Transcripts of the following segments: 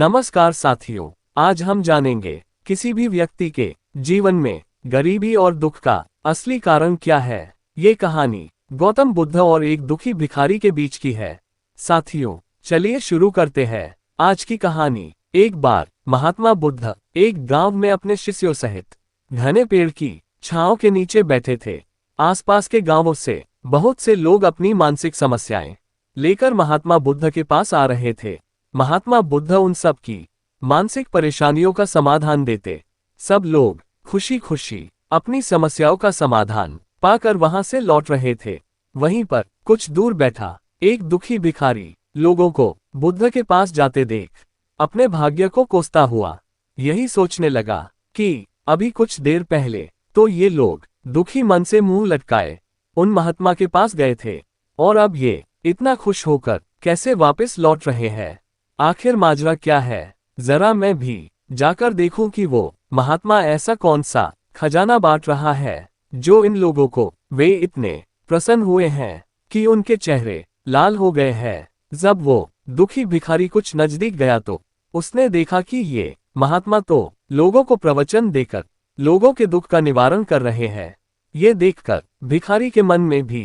नमस्कार साथियों, आज हम जानेंगे किसी भी व्यक्ति के जीवन में गरीबी और दुख का असली कारण क्या है। ये कहानी गौतम बुद्ध और एक दुखी भिखारी के बीच की है। साथियों, चलिए शुरू करते हैं आज की कहानी। एक बार महात्मा बुद्ध एक गांव में अपने शिष्यों सहित घने पेड़ की छांव के नीचे बैठे थे। आसपास के गांवों से बहुत से लोग अपनी मानसिक समस्याएं लेकर महात्मा बुद्ध के पास आ रहे थे। महात्मा बुद्ध उन सब की मानसिक परेशानियों का समाधान देते। सब लोग खुशी खुशी अपनी समस्याओं का समाधान पाकर वहां से लौट रहे थे। वहीं पर कुछ दूर बैठा एक दुखी भिखारी लोगों को बुद्ध के पास जाते देख अपने भाग्य को कोसता हुआ यही सोचने लगा कि अभी कुछ देर पहले तो ये लोग दुखी मन से मुंह लटकाए उन महात्मा के पास गए थे, और अब ये इतना खुश होकर कैसे वापस लौट रहे हैं। आखिर माजरा क्या है? जरा मैं भी जाकर देखूं कि वो महात्मा ऐसा कौन सा खजाना बांट रहा है जो इन लोगों को वे इतने प्रसन्न हुए हैं कि उनके चेहरे लाल हो गए हैं। जब वो दुखी भिखारी कुछ नजदीक गया तो उसने देखा कि ये महात्मा तो लोगों को प्रवचन देकर लोगों के दुख का निवारण कर रहे हैं। ये देखकर भिखारी के मन में भी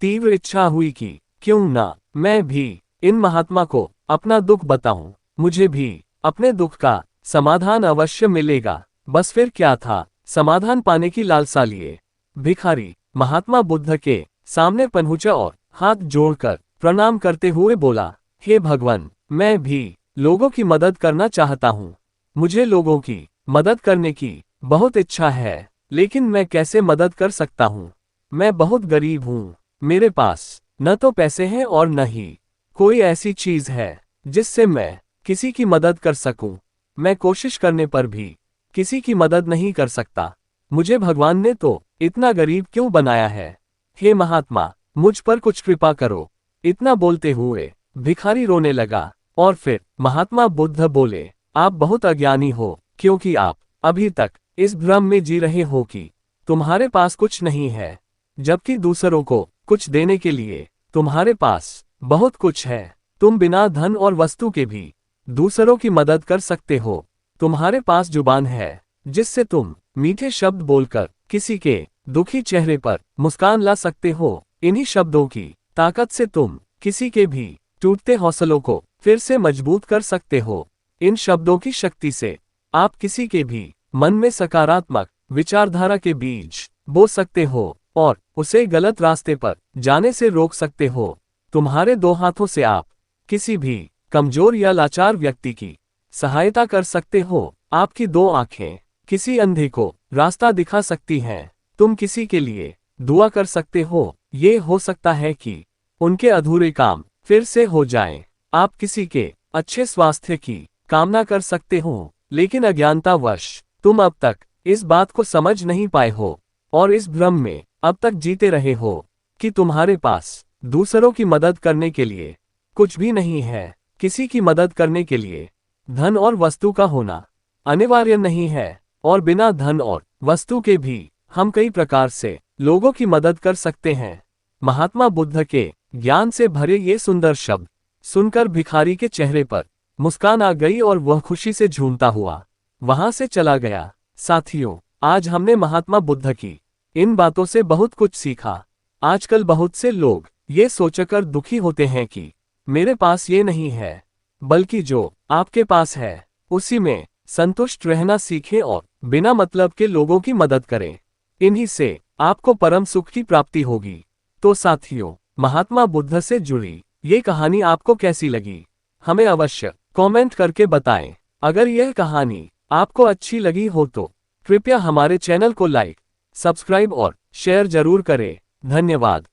तीव्र इच्छा हुई कि क्यों ना मैं भी इन महात्मा को अपना दुख बताऊं, मुझे भी अपने दुख का समाधान अवश्य मिलेगा। बस फिर क्या था, समाधान पाने की लालसा लिए भिखारी महात्मा बुद्ध के सामने पहुंचा और हाथ जोड़कर प्रणाम करते हुए बोला, हे भगवान, मैं भी लोगों की मदद करना चाहता हूँ। मुझे लोगों की मदद करने की बहुत इच्छा है, लेकिन मैं कैसे मदद कर सकता हूँ? मैं बहुत गरीब हूँ। मेरे पास न तो पैसे हैं और न ही कोई ऐसी चीज है जिससे मैं किसी की मदद कर सकूं। मैं कोशिश करने पर भी किसी की मदद नहीं कर सकता। मुझे भगवान ने तो इतना गरीब क्यों बनाया है? हे महात्मा, मुझ पर कुछ कृपा करो। इतना बोलते हुए भिखारी रोने लगा और फिर महात्मा बुद्ध बोले, आप बहुत अज्ञानी हो, क्योंकि आप अभी तक इस भ्रम में जी रहे हो कि तुम्हारे पास कुछ नहीं है, जबकि दूसरों को कुछ देने के लिए तुम्हारे पास बहुत कुछ है। तुम बिना धन और वस्तु के भी दूसरों की मदद कर सकते हो। तुम्हारे पास जुबान है जिससे तुम मीठे शब्द बोलकर किसी के दुखी चेहरे पर मुस्कान ला सकते हो। इन्हीं शब्दों की ताकत से तुम किसी के भी टूटते हौसलों को फिर से मजबूत कर सकते हो। इन शब्दों की शक्ति से आप किसी के भी मन में सकारात्मक विचारधारा के बीज बो सकते हो और उसे गलत रास्ते पर जाने से रोक सकते हो। तुम्हारे दो हाथों से आप किसी भी कमजोर या लाचार व्यक्ति की सहायता कर सकते हो। आपकी दो आंखें किसी अंधे को रास्ता दिखा सकती हैं। तुम किसी के लिए दुआ कर सकते हो। ये हो सकता है कि उनके अधूरे काम फिर से हो जाएं। आप किसी के अच्छे स्वास्थ्य की कामना कर सकते हो, लेकिन अज्ञानतावश तुम अब तक इस बात को समझ नहीं पाए हो और इस भ्रम में अब तक जीते रहे हो कि तुम्हारे पास दूसरों की मदद करने के लिए कुछ भी नहीं है। किसी की मदद करने के लिए धन और वस्तु का होना अनिवार्य नहीं है, और बिना धन और वस्तु के भी हम कई प्रकार से लोगों की मदद कर सकते हैं। महात्मा बुद्ध के ज्ञान से भरे ये सुंदर शब्द सुनकर भिखारी के चेहरे पर मुस्कान आ गई और वह खुशी से झूमता हुआ वहां से चला गया। साथियों, आज हमने महात्मा बुद्ध की इन बातों से बहुत कुछ सीखा। आजकल बहुत से लोग ये सोचकर दुखी होते हैं कि मेरे पास ये नहीं है, बल्कि जो आपके पास है उसी में संतुष्ट रहना सीखें और बिना मतलब के लोगों की मदद करें। इन्हीं से आपको परम सुख की प्राप्ति होगी। तो साथियों, महात्मा बुद्ध से जुड़ी ये कहानी आपको कैसी लगी? हमें अवश्य कमेंट करके बताएं। अगर यह कहानी आपको अच्छी लगी हो तो कृपया हमारे चैनल को लाइक, सब्सक्राइब और शेयर जरूर करें। धन्यवाद।